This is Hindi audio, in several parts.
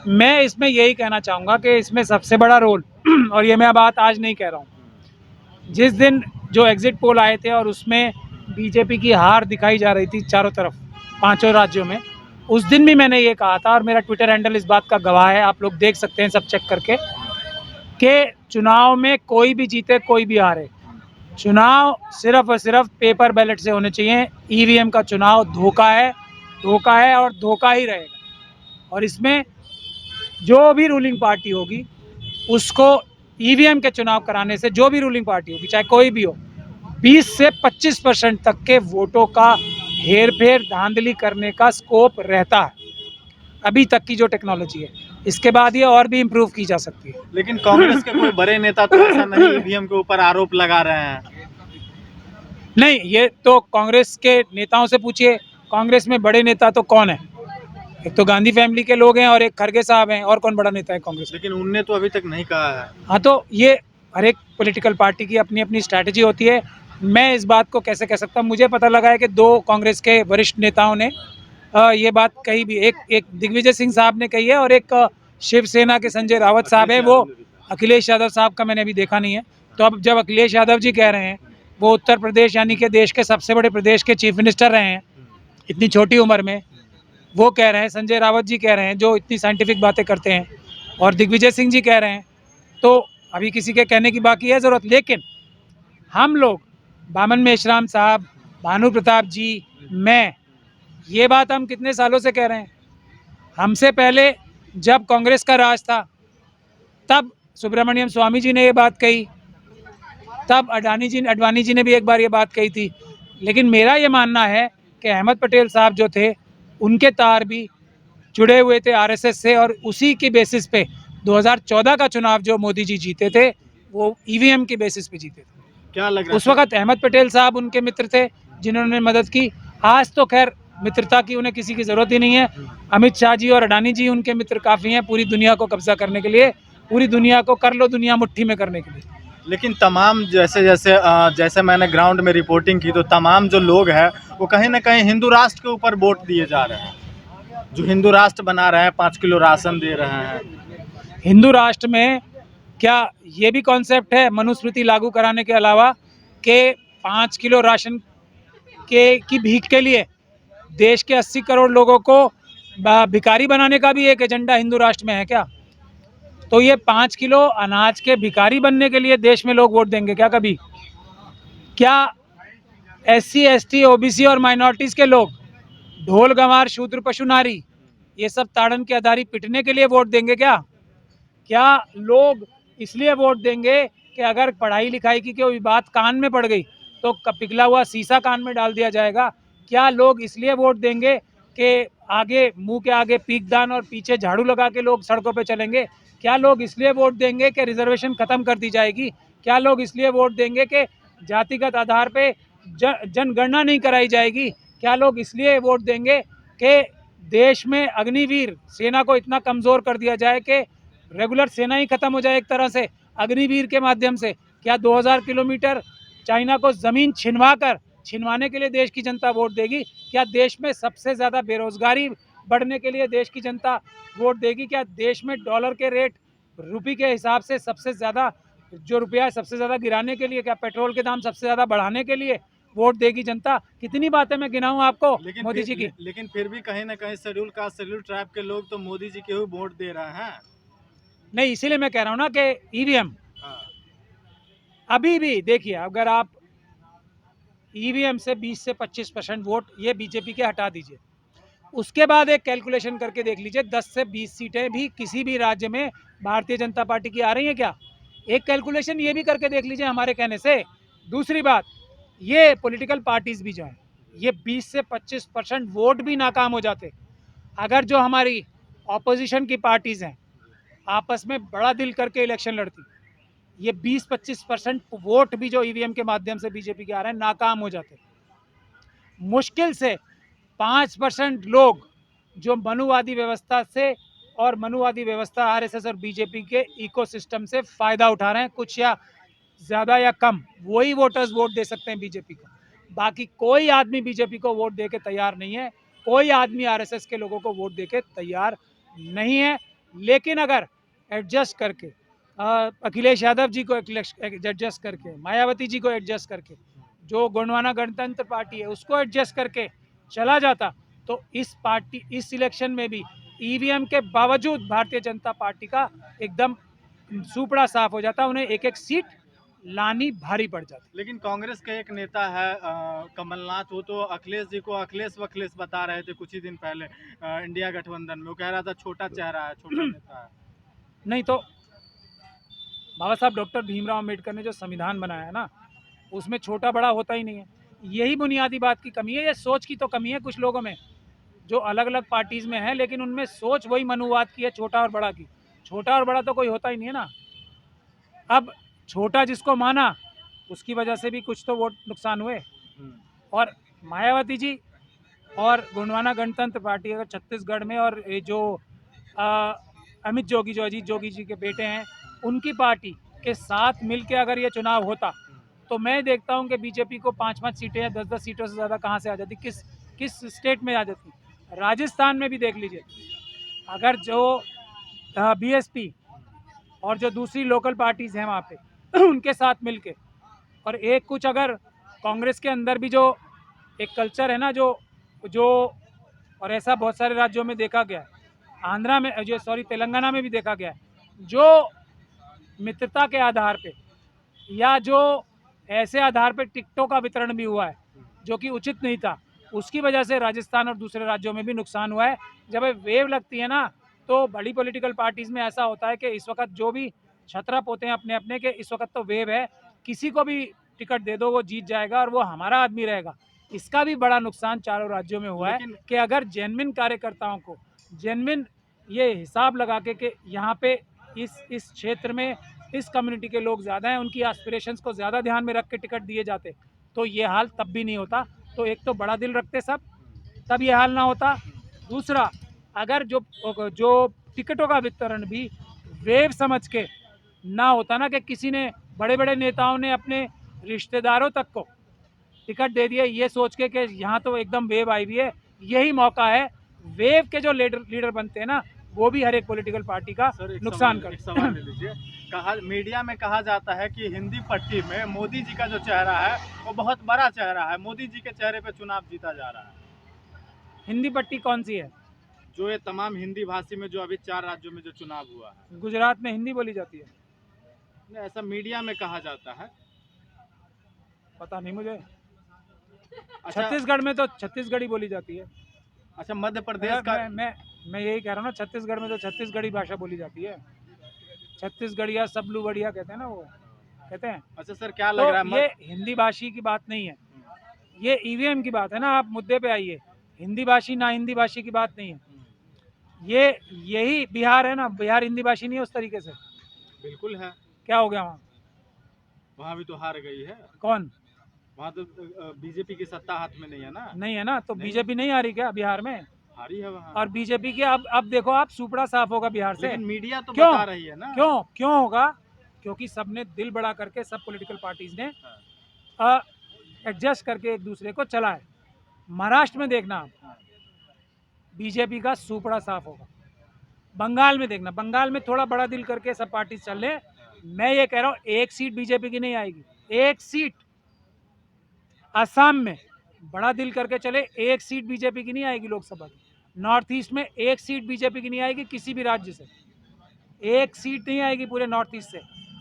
मैं इसमें यही कहना चाहूँगा कि इसमें सबसे बड़ा रोल और ये मैं बात आज नहीं कह रहा हूँ, जिस दिन जो एग्जिट पोल आए थे और उसमें बीजेपी की हार दिखाई जा रही थी चारों तरफ, पांचों राज्यों में, उस दिन भी मैंने ये कहा था और मेरा ट्विटर हैंडल इस बात का गवाह है, आप लोग देख सकते हैं सब चेक करके, कि चुनाव में कोई भी जीते कोई भी हारे, चुनाव सिर्फ और सिर्फ पेपर बैलेट से होने चाहिए। ईवीएम का चुनाव धोखा है और धोखा ही रहेगा। और इसमें जो भी रूलिंग पार्टी होगी उसको ईवीएम के चुनाव कराने से, जो भी रूलिंग पार्टी होगी चाहे कोई भी हो, 20 से 25% तक के वोटों का हेर फेर धांधली करने का स्कोप रहता है, अभी तक की जो टेक्नोलॉजी है। इसके बाद ये और भी इम्प्रूव की जा सकती है। लेकिन कांग्रेस के कोई बड़े नेता तो ऐसा नहीं ईवीएम के ऊपर आरोप लगा रहे हैं। नहीं, ये तो कांग्रेस के नेताओं से पूछिए, कांग्रेस में बड़े नेता तो कौन है? एक तो गांधी फैमिली के लोग हैं और एक खड़गे साहब हैं, और कौन बड़ा नेता है कांग्रेस? लेकिन उनने तो अभी तक नहीं कहा है। हाँ, तो ये हर एक पॉलिटिकल पार्टी की अपनी अपनी स्ट्रैटेजी होती है। मैं इस बात को कैसे कह सकता हूँ? मुझे पता लगा है कि 2 कांग्रेस के वरिष्ठ नेताओं ने ये बात कही भी, एक दिग्विजय सिंह साहब ने कही है और एक शिवसेना के संजय रावत साहब है, वो अखिलेश यादव साहब का मैंने अभी देखा नहीं है। तो अब जब अखिलेश यादव जी कह रहे हैं, वो उत्तर प्रदेश यानी कि देश के सबसे बड़े प्रदेश के चीफ मिनिस्टर रहे हैं इतनी छोटी उम्र में, वो कह रहे हैं, संजय रावत जी कह रहे हैं जो इतनी साइंटिफिक बातें करते हैं, और दिग्विजय सिंह जी कह रहे हैं, तो अभी किसी के कहने की बाकी है ज़रूरत। लेकिन हम लोग, बामन मेश्राम साहब, भानु प्रताप जी, मैं, ये बात हम कितने सालों से कह रहे हैं। हमसे पहले जब कांग्रेस का राज था तब सुब्रमण्यम स्वामी जी ने ये बात कही, तब अडवाणी जी ने भी एक बार ये बात कही थी। लेकिन मेरा ये मानना है कि अहमद पटेल साहब जो थे, उनके तार भी जुड़े हुए थे आरएसएस से, और उसी की बेसिस पे 2014 का चुनाव जो मोदी जी जीते थे, वो ईवीएम की बेसिस पे जीते थे। क्या लग रहा है उस वक्त अहमद पटेल साहब उनके मित्र थे जिन्होंने मदद की। आज तो खैर मित्रता की उन्हें किसी की ज़रूरत ही नहीं है। अमित शाह जी और अडानी जी उनके मित्र काफ़ी हैं पूरी दुनिया को कब्जा करने के लिए, पूरी दुनिया को कर लो दुनिया मुट्ठी में करने के लिए। लेकिन तमाम जैसे मैंने ग्राउंड में रिपोर्टिंग की, तो तमाम जो लोग हैं वो कहीं ना कहीं हिंदू राष्ट्र के ऊपर वोट दिए जा रहे हैं, जो हिंदू राष्ट्र बना रहे हैं, 5 किलो राशन दे रहे हैं। हिंदू राष्ट्र में क्या ये भी कॉन्सेप्ट है मनुस्मृति लागू कराने के अलावा कि 5 किलो राशन की भीख के लिए देश के 80 करोड़ लोगों को भिखारी बनाने का भी एक एजेंडा हिंदू राष्ट्र में है क्या? तो ये 5 किलो अनाज के भिखारी बनने के लिए देश में लोग वोट देंगे क्या कभी? क्या SC ST OBC और माइनॉरिटीज़ के लोग, ढोल गंवार शूद्र पशु नारी, ये सब ताड़न के आधारी पिटने के लिए वोट देंगे क्या? क्या लोग इसलिए वोट देंगे कि अगर पढ़ाई लिखाई की कोई बात कान में पड़ गई तो पिघला हुआ शीशा कान में डाल दिया जाएगा? क्या लोग इसलिए वोट देंगे कि आगे मुंह के आगे पीकदान और पीछे झाड़ू लगा के लोग सड़कों पे चलेंगे? क्या लोग इसलिए वोट देंगे कि रिजर्वेशन खत्म कर दी जाएगी? क्या लोग इसलिए वोट देंगे कि जातिगत आधार पे जनगणना नहीं कराई जाएगी? क्या लोग इसलिए वोट देंगे कि देश में अग्निवीर सेना को इतना कमज़ोर कर दिया जाए कि रेगुलर सेना ही खत्म हो जाए एक तरह से अग्निवीर के माध्यम से? क्या 2000 किलोमीटर चाइना को ज़मीन छिनवाने के लिए देश की जनता वोट देगी? क्या देश में सबसे ज़्यादा बेरोजगारी बढ़ने के लिए देश की जनता वोट देगी? क्या देश में डॉलर के रेट रुपये के हिसाब से सबसे ज़्यादा, जो रुपया है सबसे ज़्यादा गिराने के लिए, क्या पेट्रोल के दाम सबसे ज़्यादा बढ़ाने के लिए वोट देगी जनता? कितनी बातें मैं गिनाऊं आपको मोदी जी की। लेकिन फिर भी कहीं ना कहीं शेड्यूल कास्ट शेड्यूल ट्राइब के लोग तो मोदी जी के ही वोट दे रहे हैं। नहीं, इसीलिए मैं कह रहा हूँ ना कि ईवीएम अभी भी देखिए, अगर आप ईवीएम से 20 से 25% वोट ये बीजेपी के हटा दीजिए, उसके बाद एक कैलकुलेशन करके देख लीजिए 10 से 20 सीटें भी किसी भी राज्य में भारतीय जनता पार्टी की आ रही हैं क्या? एक कैलकुलेशन ये भी करके देख लीजिए हमारे कहने से। दूसरी बात, ये पॉलिटिकल पार्टीज भी जो हैं, ये 20 से 25% वोट भी नाकाम हो जाते अगर जो हमारी ऑपोजिशन की पार्टीज हैं आपस में बड़ा दिल करके इलेक्शन लड़ती, ये 20-25% वोट भी जो ईवीएम के माध्यम से बीजेपी के आ रहे हैं नाकाम हो जाते। मुश्किल से 5% लोग जो मनुवादी व्यवस्था से और मनुवादी व्यवस्था आरएसएस और बीजेपी के इकोसिस्टम से फायदा उठा रहे हैं, कुछ या ज़्यादा या कम, वही वोटर्स वोट दे सकते हैं बीजेपी को। बाकी कोई आदमी बीजेपी को वोट दे के तैयार नहीं है, कोई आदमी आरएसएस के लोगों को वोट दे के तैयार नहीं है। लेकिन अगर एडजस्ट करके अखिलेश यादव जी को एडजस्ट करके, मायावती जी को एडजस्ट करके, जो गोंडवाना गणतंत्र पार्टी है उसको एडजस्ट करके चला जाता, तो इस इलेक्शन में भी ईवीएम के बावजूद भारतीय जनता पार्टी का एकदम सुपड़ा साफ हो जाता, उन्हें एक एक सीट लानी भारी पड़ जाती। लेकिन कांग्रेस का एक नेता है कमलनाथ, वो तो अखिलेश जी को अखिलेश वखिलेश बता रहे थे कुछ ही दिन पहले इंडिया गठबंधन में। वो कह रहा था छोटा चेहरा है, छोटा नेता है। नहीं तो बाबा साहब डॉक्टर भीमराव अम्बेडकर ने जो संविधान बनाया है ना, उसमें छोटा बड़ा होता ही नहीं है। यही बुनियादी बात की कमी है, ये सोच की तो कमी है कुछ लोगों में, जो अलग अलग पार्टीज में है, लेकिन उनमें सोच वही मनुवाद की है, छोटा और बड़ा की। छोटा और बड़ा तो कोई होता ही नहीं है ना। अब छोटा जिसको माना उसकी वजह से भी कुछ तो वोट नुकसान हुए। और मायावती जी और गोंडवाना गणतंत्र पार्टी अगर छत्तीसगढ़ में, और ये जो अमित जोगी, जो अजीत जोगी जी के बेटे हैं, उनकी पार्टी के साथ मिलके अगर ये चुनाव होता, तो मैं देखता हूँ कि बीजेपी को 5-5 सीटें या 10-10 सीटों से ज़्यादा कहाँ से आ जाती, किस स्टेट में आ जाती। राजस्थान में भी देख लीजिए, अगर जो बीएसपी और जो दूसरी लोकल पार्टीज़ हैं वहाँ पे उनके साथ मिलके, और एक कुछ अगर कांग्रेस के अंदर भी जो एक कल्चर है ना, जो और ऐसा बहुत सारे राज्यों में देखा गया है, आंध्रा में, जो तेलंगाना में भी देखा गया है, जो मित्रता के आधार पे या जो ऐसे आधार पे टिकटों का वितरण भी हुआ है जो कि उचित नहीं था, उसकी वजह से राजस्थान और दूसरे राज्यों में भी नुकसान हुआ है। जब वेव लगती है ना, तो बड़ी पॉलिटिकल पार्टीज में ऐसा होता है कि इस वक्त जो भी छतरा पोते हैं अपने अपने के, इस वक्त तो वेव है, किसी को भी टिकट दे दो वो जीत जाएगा और वो हमारा आदमी रहेगा। इसका भी बड़ा नुकसान चारों राज्यों में हुआ है कि अगर जेन्युइन कार्यकर्ताओं को जेन्युइन ये हिसाब लगा के यहाँ पे इस क्षेत्र में इस कम्युनिटी के लोग ज़्यादा हैं, उनकी एस्पिरेशंस को ज़्यादा ध्यान में रख के टिकट दिए जाते, तो ये हाल तब भी नहीं होता। तो एक तो बड़ा दिल रखते सब, तब ये हाल ना होता। दूसरा, अगर जो टिकटों का वितरण भी वेव समझ के ना होता ना, कि किसी ने बड़े बड़े नेताओं ने अपने रिश्तेदारों तक को टिकट दे दिए ये सोच के कि यहाँ तो एकदम वेव आई हुई है, यही मौका है। वेव के जो लीडर बनते हैं ना, वो भी हर एक पॉलिटिकल पार्टी का नुकसान कर। सवाल ले लीजिए। मीडिया में कहा जाता है कि हिंदी पट्टी में मोदी जी का जो चेहरा है वो बहुत बड़ा चेहरा है, मोदी जी के चेहरे पे चुनाव जीता जा रहा है। हिंदी पट्टी कौन सी है? जो ये तमाम हिंदी भाषी में जो अभी 4 राज्यों में जो चुनाव हुआ है। गुजरात में हिंदी बोली जाती है, ऐसा मीडिया में कहा जाता है, पता नहीं मुझे। अच्छा, छत्तीसगढ़ में तो छत्तीसगढ़ी बोली जाती है। अच्छा, मध्य प्रदेश का मैं यही कह रहा हूँ ना, छत्तीसगढ़ में तो छत्तीसगढ़ी भाषा बोली जाती है। छत्तीसगढ़िया सबलू बढ़िया कहते हैं ना, वो कहते हैं। अच्छा सर, क्या लग रहा है? ये हिंदी भाषी की बात नहीं है, ये ईवीएम की बात है ना। आप मुद्दे पे आइए, हिंदी भाषी ना हिंदी भाषी की बात नहीं है। यही बिहार है ना, बिहार हिंदी भाषी नहीं है उस तरीके से। बिल्कुल है। क्या हो गया वहाँ? वहाँ भी तो हार गई है। कौन? वहाँ तो बीजेपी की सत्ता हाथ में नहीं है ना। नहीं है ना, तो बीजेपी नहीं आ रही क्या बिहार में? हारी है वहाँ। और बीजेपी के अब देखो आप, सुपड़ा साफ होगा बिहार से। लेकिन मीडिया तो क्यों बता रही है ना। क्यों होगा? क्योंकि सबने दिल बड़ा करके, सब पॉलिटिकल पार्टीज ने एडजस्ट करके एक दूसरे को चला है। महाराष्ट्र में देखना आप, बीजेपी का सुपड़ा साफ होगा। बंगाल में देखना, बंगाल में थोड़ा बड़ा दिल करके सब पार्टी चल रहे। मैं ये कह रहा हूँ, एक सीट बीजेपी की नहीं आएगी, एक सीट। असम में बड़ा दिल करके चले, एक सीट बीजेपी की नहीं आएगी लोकसभा की। नॉर्थ ईस्ट में एक सीट बीजेपी की नहीं आएगी किसी भी राज्य से, एक सीट नहीं आएगी पूरे नॉर्थ ईस्ट से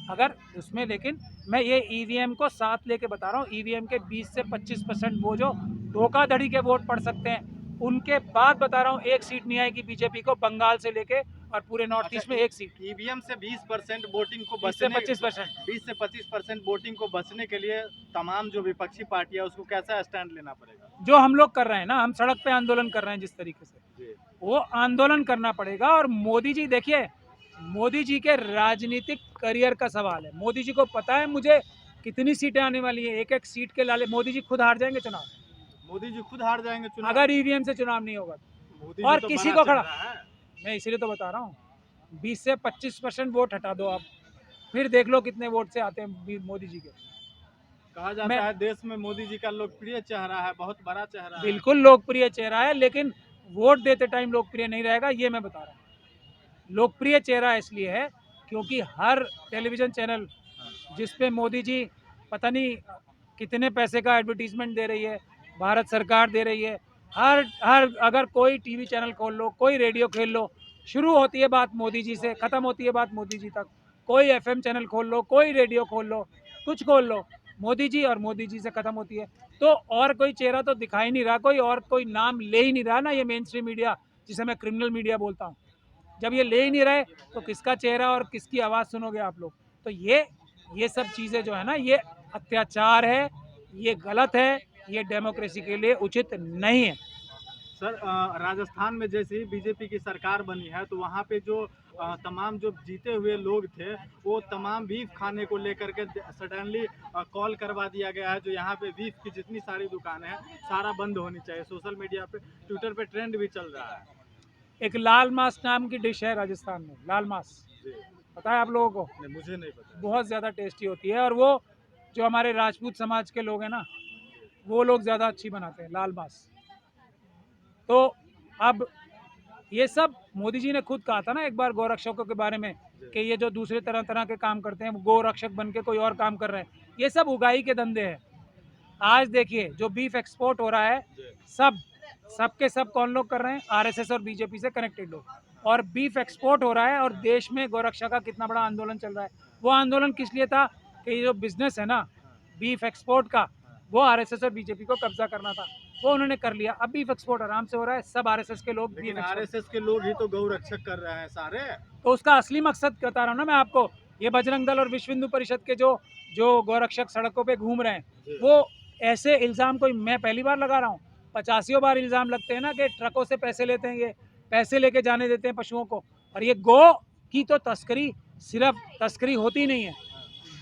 अगर उसमें। लेकिन मैं ये ईवीएम को साथ लेके बता रहा हूँ, ईवीएम के 20 से 25% वो जो धोखाधड़ी के वोट पड़ सकते हैं, उनके बाद बता रहा हूँ एक सीट नहीं आएगी बीजेपी को, बंगाल से लेके और पूरे नॉर्थ ईस्ट में एक सीट। ईवीएम से 20% वोटिंग को 20 से 25%, 20 से 25% वोटिंग को बचने के लिए तमाम जो विपक्षी पार्टियां, उसको कैसा स्टैंड लेना पड़ेगा? जो हम लोग कर रहे हैं ना, हम सड़क पे आंदोलन कर रहे हैं जिस तरीके से, वो आंदोलन करना पड़ेगा। और मोदी जी, देखिए, मोदी जी के राजनीतिक करियर का सवाल है। मोदी जी को पता है मुझे कितनी सीटें आने वाली है, एक एक सीट के लाले मोदी जी खुद हार जाएंगे चुनाव। मोदी जी खुद हार जाएंगे चुनाव अगर ईवीएम से चुनाव नहीं होगा। और किसी को खड़ा, मैं इसीलिए तो बता रहा हूँ, 20 से 25% वोट हटा दो आप, फिर देख लो कितने वोट से आते हैं मोदी जी के। कहा जाता है देश में मोदी जी का लोकप्रिय चेहरा है, बहुत बड़ा चेहरा है। बिल्कुल लोकप्रिय चेहरा है, लेकिन वोट देते टाइम लोकप्रिय नहीं रहेगा, ये मैं बता रहा हूँ। लोकप्रिय चेहरा इसलिए है क्योंकि हर टेलीविज़न चैनल जिस पे मोदी जी पता नहीं कितने पैसे का एडवर्टीजमेंट दे रही है, भारत सरकार दे रही है, हर अगर कोई टीवी चैनल खोल लो, कोई रेडियो खोल लो, शुरू होती है बात मोदी जी से, ख़त्म होती है बात मोदी जी तक। कोई एफएम चैनल खोल लो, कोई रेडियो खोल लो, कुछ खोल लो, मोदी जी और मोदी जी से ख़त्म होती है। तो और कोई चेहरा तो दिखाई नहीं रहा, कोई और कोई नाम ले ही नहीं रहा ना, ये मेन स्ट्रीम मीडिया जिसे मैं क्रिमिनल मीडिया बोलता हूँ। जब ये ले ही नहीं रहे तो किसका चेहरा और किसकी आवाज़ सुनोगे आप लोग? तो ये सब चीज़ें जो है ना, ये अत्याचार है, ये गलत है, ये डेमोक्रेसी के लिए उचित नहीं है। सर राजस्थान में जैसे ही बीजेपी की सरकार बनी है तो वहाँ पे जो तमाम जो जीते हुए लोग थे वो तमाम बीफ खाने को लेकर के सडनली कॉल करवा दिया गया है। जो यहाँ पे बीफ की जितनी सारी दुकानें हैं सारा बंद होनी चाहिए। सोशल मीडिया पे ट्विटर पे ट्रेंड भी चल रहा है। एक लाल मांस नाम की डिश है राजस्थान में, लाल मांस, जी पता है आप लोगों को? नहीं, मुझे नहीं पता। बहुत ज़्यादा टेस्टी होती है और वो जो हमारे राजपूत समाज के लोग हैं ना, वो लोग ज़्यादा अच्छी बनाते हैं लाल मांस। तो अब ये सब मोदी जी ने खुद कहा था ना एक बार गौरक्षकों के बारे में कि ये जो दूसरे तरह तरह के काम करते हैं, वो गौरक्षक बन के कोई और काम कर रहे हैं, ये सब उगाही के धंधे हैं। आज देखिए जो बीफ एक्सपोर्ट हो रहा है, सब के सब कौन लोग कर रहे हैं? आरएसएस और बीजेपी से कनेक्टेड लोग। और बीफ एक्सपोर्ट हो रहा है और देश में गौरक्षा का कितना बड़ा आंदोलन चल रहा है। वो आंदोलन किस लिए था कि ये जो बिजनेस है ना बीफ एक्सपोर्ट का, वो आरएसएस और बीजेपी को कब्जा करना था, वो उन्होंने कर लिया। अब बीफ एक्सपोर्ट आराम से हो रहा है, सब आरएसएस के लोग लेकिन आरएसएस के लोग ही तो गौरक्षक कर रहे हैं सारे। तो उसका असली मकसद बता रहा हूँ ना मैं आपको। ये बजरंग दल और विश्व हिंदू परिषद के जो गौरक्षक सड़कों पे घूम रहे हैं, वो ऐसे इल्ज़ाम कोई मैं पहली बार लगा रहा हूँ, 85 बार इल्ज़ाम लगते हैं ना कि ट्रकों से पैसे लेते हैं, ये पैसे लेके जाने देते हैं पशुओं को। और ये गौ की तो तस्करी सिर्फ तस्करी होती नहीं है,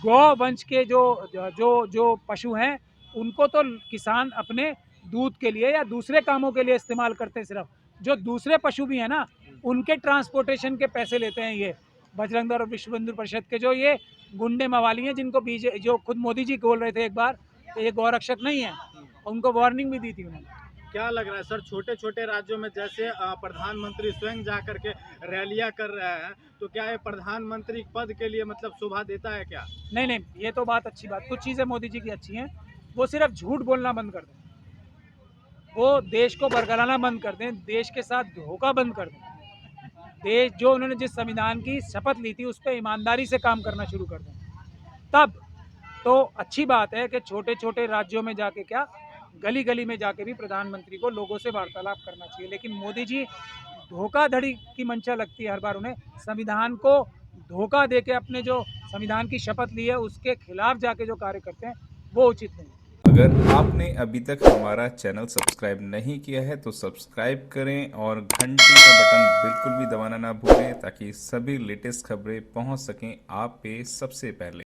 गौ वंश के जो पशु हैं उनको तो किसान अपने दूध के लिए या दूसरे कामों के लिए इस्तेमाल करते हैं। सिर्फ जो दूसरे पशु भी हैं ना, उनके ट्रांसपोर्टेशन के पैसे लेते हैं ये बजरंग दल और विश्व हिंदू परिषद के जो ये गुंडे मवाली हैं, जिनको जो खुद मोदी जी बोल रहे थे एक बार कि ये गौरक्षक नहीं है, उनको वार्निंग भी दी थी उन्होंने। क्या लग रहा है सर, छोटे छोटे राज्यों में जैसे प्रधानमंत्री स्वयं जा करके रैलियां कर रहे हैं, तो क्या ये प्रधानमंत्री पद के लिए मतलब शोभा देता है क्या? नहीं, ये तो बात अच्छी बात, कुछ चीज़ें मोदी जी की अच्छी हैं, वो सिर्फ झूठ बोलना बंद कर दें, वो देश को बरगलाना बंद कर दें, देश के साथ धोखा बंद कर दें। देश जो उन्होंने जिस संविधान की शपथ ली थी उस पर ईमानदारी से काम करना शुरू कर दें, तब तो अच्छी बात है कि छोटे छोटे राज्यों में जाके क्या गली गली में जाके भी प्रधानमंत्री को लोगों से वार्तालाप करना चाहिए। लेकिन मोदी जी धोखाधड़ी की मंशा लगती है हर बार उन्हें, संविधान को धोखा दे के अपने जो संविधान की शपथ ली है उसके खिलाफ जाके जो कार्य करते हैं वो उचित नहीं। अगर आपने अभी तक हमारा चैनल सब्सक्राइब नहीं किया है तो सब्सक्राइब करें और घंटी का बटन बिल्कुल भी दबाना ना भूलें ताकि सभी लेटेस्ट खबरें पहुंच सकें आप पे सबसे पहले।